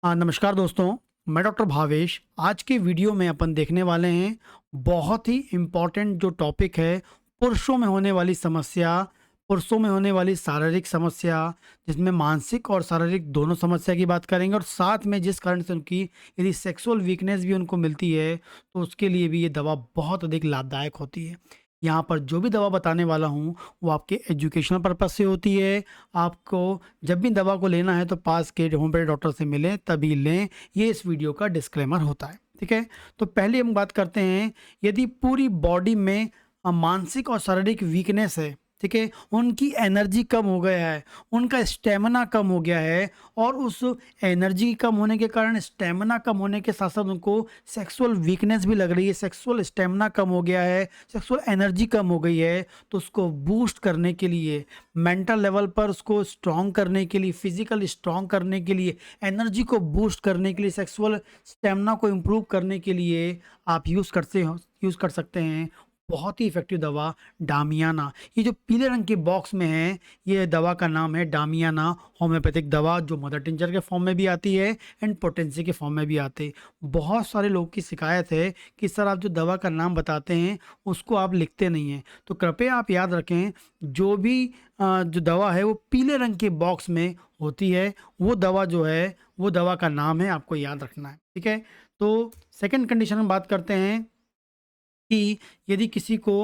नमस्कार दोस्तों, मैं डॉक्टर भावेश। आज के वीडियो में अपन देखने वाले हैं बहुत ही इम्पोर्टेंट जो टॉपिक है, पुरुषों में होने वाली समस्या, पुरुषों में होने वाली शारीरिक समस्या, जिसमें मानसिक और शारीरिक दोनों समस्या की बात करेंगे और साथ में जिस कारण से उनकी यदि सेक्सुअल वीकनेस भी उनको मिलती है, तो उसके लिए भी ये दवा बहुत अधिक लाभदायक होती है। यहाँ पर जो भी दवा बताने वाला हूँ, वो आपके एजुकेशनल पर्पज़ से होती है। आपको जब भी दवा को लेना है तो पास के होम्योपैथी डॉक्टर से मिलें तभी लें, ये इस वीडियो का डिस्क्लेमर होता है। ठीक है? तो पहले हम बात करते हैं, यदि पूरी बॉडी में मानसिक और शारीरिक वीकनेस है, ठीक है? उनकी एनर्जी कम हो गया है, उनका स्टैमिना कम हो गया है और उस एनर्जी कम होने के कारण, स्टैमिना कम होने के साथ-साथ उनको सेक्सुअल वीकनेस भी लग रही है, सेक्सुअल स्टैमिना कम हो गया है, सेक्सुअल एनर्जी कम हो गई है, तो उसको बूस्ट करने के लिए, मेंटल लेवल पर उसको स्ट्रॉन्ग करने के लिए, फिज़िकल स्ट्रॉन्ग करने के लिए, एनर्जी को बूस्ट करने के लिए, सेक्सुअल स्टैमिना को इम्प्रूव करने के लिए आप यूज़ कर सकते हैं बहुत ही इफ़ेक्टिव दवा डामियाना। ये जो पीले रंग के बॉक्स में है, ये दवा का नाम है डामियाना होम्योपैथिक दवा, जो मदर टिंचर के फॉर्म में भी आती है एंड पोटेंसी के फॉर्म में भी आते हैं। बहुत सारे लोगों की शिकायत है कि सर आप जो दवा का नाम बताते हैं, उसको आप लिखते नहीं हैं। तो कृपया आप याद रखें, जो भी जो दवा है वो पीले रंग के बॉक्स में होती है, वो दवा जो है, वो दवा का नाम है, आपको याद रखना है। ठीक है? तो सेकंड कंडीशन में बात करते हैं कि यदि किसी को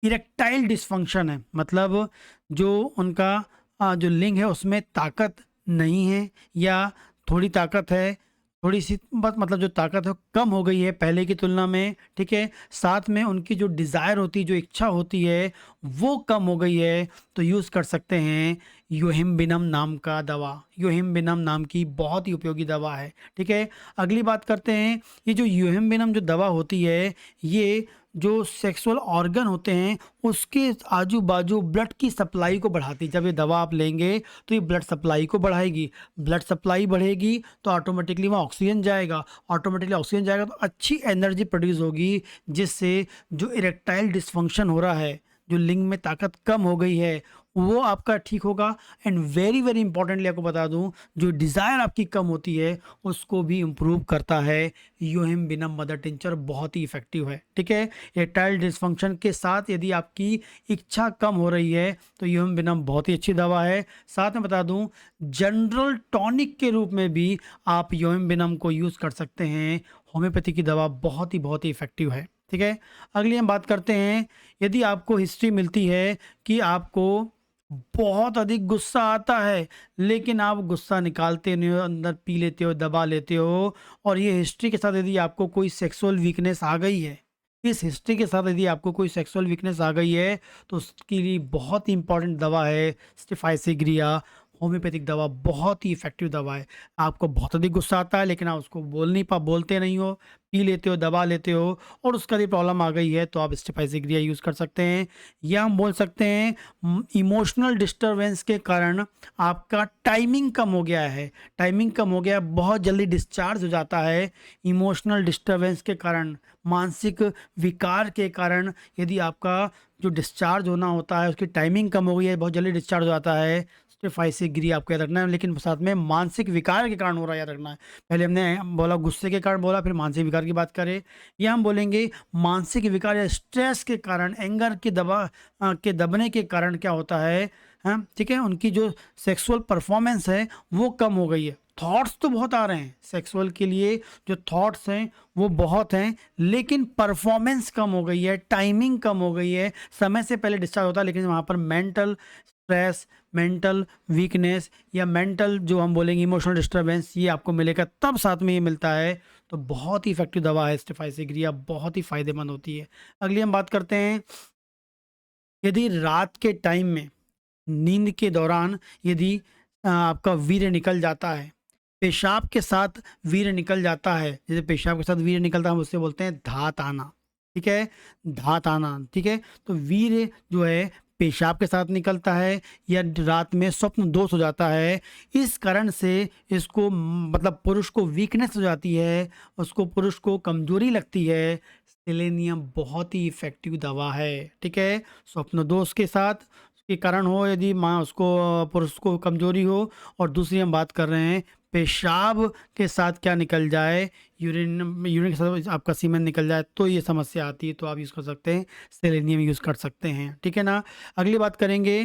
इरेक्टाइल डिसफंक्शन है, मतलब जो उनका जो लिंग है उसमें ताकत नहीं है या थोड़ी ताकत है, थोड़ी सी बस, मतलब जो ताकत है वो कम हो गई है पहले की तुलना में, ठीक है? साथ में उनकी जो डिज़ायर होती है, जो इच्छा होती है, वो कम हो गई है, तो यूज़ कर सकते हैं योहिम्बिनम नाम का दवा। योहिम्बिनम नाम की बहुत ही उपयोगी दवा है। ठीक है? अगली बात करते हैं, ये जो योहिम्बिनम जो दवा होती है, ये जो सेक्सुअल ऑर्गन होते हैं उसके आजू बाजू ब्लड की सप्लाई को बढ़ाती है। जब ये दवा आप लेंगे तो ये ब्लड सप्लाई को बढ़ाएगी, ब्लड सप्लाई बढ़ेगी तो ऑटोमेटिकली वहाँ ऑक्सीजन जाएगा, ऑटोमेटिकली ऑक्सीजन जाएगा तो अच्छी एनर्जी प्रोड्यूस होगी, जिससे जो इरेक्टाइल डिसफंक्शन हो रहा है, जो लिंग में ताकत कम हो गई है, वो आपका ठीक होगा। एंड वेरी वेरी इंपॉर्टेंटली आपको बता दूं, जो डिज़ायर आपकी कम होती है उसको भी इम्प्रूव करता है योहिम्बिनम मदर टिंचर, बहुत ही इफेक्टिव है। ठीक है? इरेक्टाइल डिसफंक्शन के साथ यदि आपकी इच्छा कम हो रही है तो योहिम्बिनम बहुत ही अच्छी दवा है। साथ में बता दूं, जनरल टॉनिक के रूप में भी आप योहिम्बिनम को यूज़ कर सकते हैं। होम्योपैथी की दवा बहुत ही इफेक्टिव है। ठीक है? अगली हम बात करते हैं, यदि आपको हिस्ट्री मिलती है कि आपको बहुत अधिक गुस्सा आता है, लेकिन आप गुस्सा निकालते नहीं हो, अंदर पी लेते हो, दबा लेते हो, और ये हिस्ट्री के साथ यदि आपको कोई सेक्सुअल वीकनेस आ गई है, इस हिस्ट्री के साथ यदि आपको कोई सेक्सुअल वीकनेस आ गई है, तो उसके लिए बहुत ही इंपॉर्टेंट दवा है स्टिफाइसिग्रिया। होम्योपैथिक दवा बहुत ही इफेक्टिव दवा है। आपको बहुत अधिक गुस्सा आता है लेकिन आप उसको बोलते नहीं हो, पी लेते हो, दबा लेते हो, और उसका यदि प्रॉब्लम आ गई है तो आप स्टिफाइसिग्रिया यूज़ कर सकते हैं। या हम बोल सकते हैं इमोशनल डिस्टरबेंस के कारण आपका टाइमिंग कम हो गया है, टाइमिंग कम हो गया है, बहुत जल्दी डिस्चार्ज हो जाता है। इमोशनल डिस्टरबेंस के कारण, मानसिक विकार के कारण, यदि आपका जो डिस्चार्ज होना होता है उसकी टाइमिंग कम हो गई है, बहुत जल्दी डिस्चार्ज हो जाता है, स्टिफाइसिग्रिया आपको याद रखना है। लेकिन साथ में मानसिक विकार के कारण हो रहा है, याद रखना है। पहले हमने बोला गुस्से के कारण बोला, फिर मानसिक विकार की बात करें, या हम बोलेंगे मानसिक विकार या स्ट्रेस के कारण, एंगर की के दबने के कारण क्या होता है, हाँ, ठीक है, उनकी जो सेक्सुअल परफॉर्मेंस है वो कम हो गई है। थॉट्स तो बहुत आ रहे हैं सेक्सुअल के लिए, जो थॉट्स हैं वो बहुत हैं, लेकिन परफॉर्मेंस कम हो गई है, टाइमिंग कम हो गई है। समय से पहले डिस्चार्ज होता है, लेकिन वहाँ पर मेंटल स्ट्रेस, मेंटल वीकनेस या मेंटल जो हम बोलेंगे इमोशनल डिस्टर्बेंस, ये आपको मिलेगा, तब साथ में ये मिलता है। तो बहुत ही इफेक्टिव दवा है स्टिफाइसिग्रिया, बहुत ही फायदेमंद होती है। अगली हम बात करते हैं, यदि रात के टाइम में, नींद के दौरान, यदि आपका वीर्य निकल जाता है, पेशाब के साथ वीर्य निकल जाता है, जैसे पेशाब के साथ वीर्य निकलता है हम उससे बोलते हैं धात आना। ठीक है? धात आना, ठीक है? तो वीर्य जो है पेशाब के साथ निकलता है या रात में स्वप्न दोष हो जाता है, इस कारण से इसको मतलब पुरुष को वीकनेस हो जाती है, उसको पुरुष को कमजोरी लगती है। सेलेनियम बहुत ही इफेक्टिव दवा है। ठीक है? स्वप्न दोष के साथ के कारण हो, यदि माँ उसको पुरुष को कमजोरी हो, और दूसरी हम बात कर रहे हैं पेशाब के साथ क्या निकल जाए, यूरिन यूरिन के साथ आपका सीमेन निकल जाए तो ये समस्या आती है, तो आप यूज़ कर सकते हैं, सेलेनियम यूज़ कर सकते हैं, ठीक है ना। अगली बात करेंगे,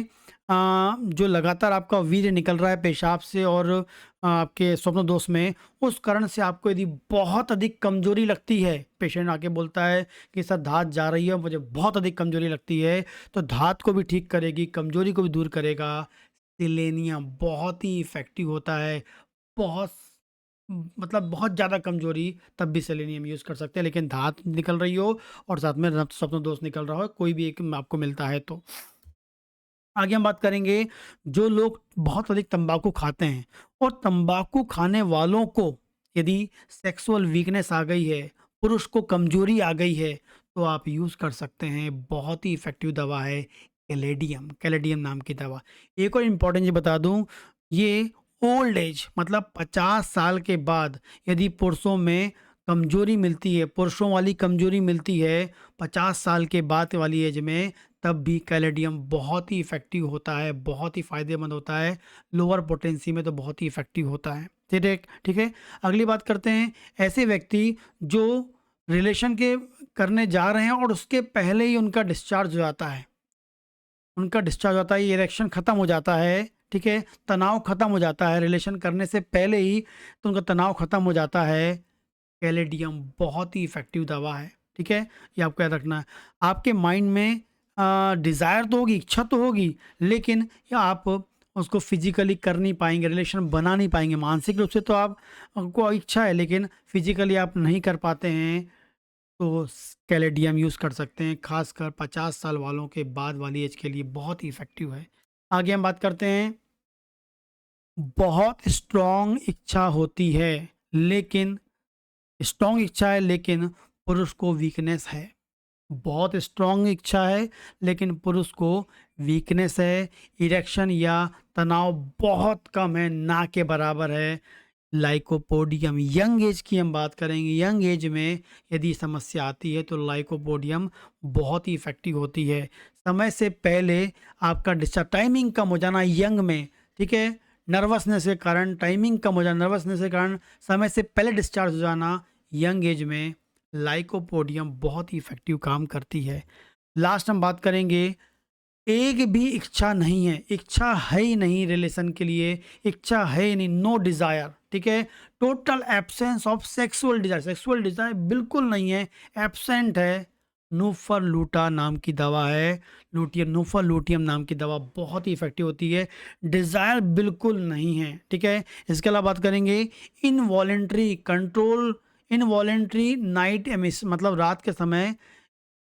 जो लगातार आपका वीर्य निकल रहा है पेशाब से और आपके स्वप्न दोष में, उस कारण से आपको यदि बहुत अधिक कमजोरी लगती है, पेशेंट आके बोलता है कि सर धात जा रही है, मुझे बहुत अधिक कमजोरी लगती है, तो धात को भी ठीक करेगी, कमजोरी को भी दूर करेगा सेलेनियम, बहुत ही इफ़ेक्टिव होता है। बहुत मतलब बहुत ज़्यादा कमज़ोरी, तब भी सेलेनियम यूज़ कर सकते हैं, लेकिन धात निकल रही हो और साथ में स्वप्न दोष निकल रहा हो, कोई भी एक आपको मिलता है तो। आगे हम बात करेंगे, जो लोग बहुत अधिक तंबाकू खाते हैं और तंबाकू खाने वालों को यदि सेक्सुअल वीकनेस आ गई है, पुरुष को कमजोरी आ गई है, तो आप यूज़ कर सकते हैं। बहुत ही इफ़ेक्टिव दवा है कैलेडियम, कैलेडियम नाम की दवा। एक और इम्पॉर्टेंट चीज़ बता दूं, ये ओल्ड एज मतलब 50 साल के बाद यदि पुरुषों में कमजोरी मिलती है, पुरुषों वाली कमजोरी मिलती है 50 साल के बाद वाली एज में, तब भी कैलेडियम बहुत ही इफ़ेक्टिव होता है, बहुत ही फ़ायदेमंद होता है। लोअर पोटेंसी में तो बहुत ही इफ़ेक्टिव होता है। ठीक है, ठीक है। अगली बात करते हैं, ऐसे व्यक्ति जो रिलेशन के करने जा रहे हैं और उसके पहले ही उनका डिस्चार्ज हो जाता है, उनका डिस्चार्ज होता है, इरेक्शन ख़त्म हो जाता है, ठीक है, तनाव ख़त्म हो जाता है, रिलेशन करने से पहले ही तो उनका तनाव ख़त्म हो जाता है। कैलेडियम बहुत ही इफ़ेक्टिव दवा है, ठीक है, ये आपको याद रखना है। आपके माइंड में डिज़ायर तो होगी, इच्छा तो होगी, लेकिन या आप उसको फिजिकली कर नहीं पाएंगे, रिलेशन बना नहीं पाएंगे। मानसिक रूप से तो आपको इच्छा है, लेकिन फिजिकली आप नहीं कर पाते हैं, तो कैलेडियम यूज़ कर सकते हैं, खासकर 50 साल वालों के बाद वाली एज के लिए बहुत ही इफ़ेक्टिव है। आगे हम बात करते हैं, बहुत स्ट्रॉन्ग इच्छा होती है, लेकिन स्ट्रॉन्ग इच्छा है लेकिन पुरुष को वीकनेस है। बहुत स्ट्रॉन्ग इच्छा है लेकिन पुरुष को वीकनेस है, इरेक्शन या तनाव बहुत कम है, ना के बराबर है। लाइकोपोडियम, यंग एज की हम बात करेंगे, यंग एज में यदि समस्या आती है तो लाइकोपोडियम बहुत ही इफ़ेक्टिव होती है। समय से पहले आपका डिस्चार्ज, टाइमिंग कम हो जाना यंग में, ठीक है, नर्वसनेस के कारण टाइमिंग कम हो जाना, नर्वसनेस के कारण समय से पहले डिस्चार्ज हो जाना, यंग एज में लाइकोपोडियम बहुत ही इफ़ेक्टिव काम करती है। लास्ट हम बात करेंगे, एक भी इच्छा नहीं है, इच्छा है ही नहीं रिलेशन के लिए, इच्छा है ही नहीं, नो डिज़ायर, ठीक है, total absence of sexual desire, sexual desire बिल्कुल नहीं है, एब्सेंट है। नूफर लूटा नाम की दवा है, लूटियम, नूफर लूटियम नाम की दवा बहुत ही इफेक्टिव होती है, डिज़ायर बिल्कुल नहीं है, ठीक है। इसके अलावा बात करेंगे involuntary control, involuntary night amiss मतलब रात के समय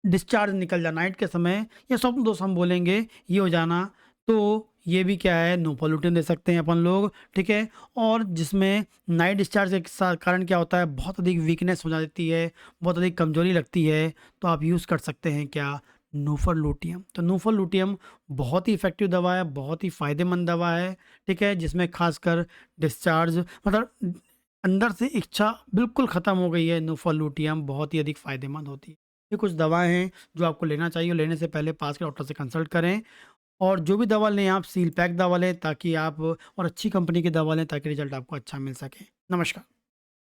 डिस्चार्ज निकल जाना, नाइट के समय या स्वप्न दोष हम बोलेंगे, ये हो जाना, तो ये भी क्या है, नो पॉल्यूटेंट दे सकते हैं अपन लोग, ठीक है। और जिसमें नाइट डिस्चार्ज के कारण क्या होता है, बहुत अधिक वीकनेस हो जाती है, बहुत अधिक कमजोरी लगती है, तो आप यूज़ कर सकते हैं क्या, नूफर लूटियम। तो नूफर लूटियम बहुत ही इफ़ेक्टिव दवा है, बहुत ही फ़ायदेमंद दवा है, ठीक है, जिसमें खासकर डिस्चार्ज मतलब अंदर से इच्छा बिल्कुल ख़त्म हो गई है, नूफर लूटियम बहुत ही अधिक फ़ायदेमंद होती है। ये कुछ दवाएँ हैं जो आपको लेना चाहिए, लेने से पहले पास के डॉक्टर से कंसल्ट करें, और जो भी दवा लें आप सील पैक दवा लें ताकि आप, और अच्छी कंपनी की दवा लें ताकि रिज़ल्ट आपको अच्छा मिल सके। नमस्कार।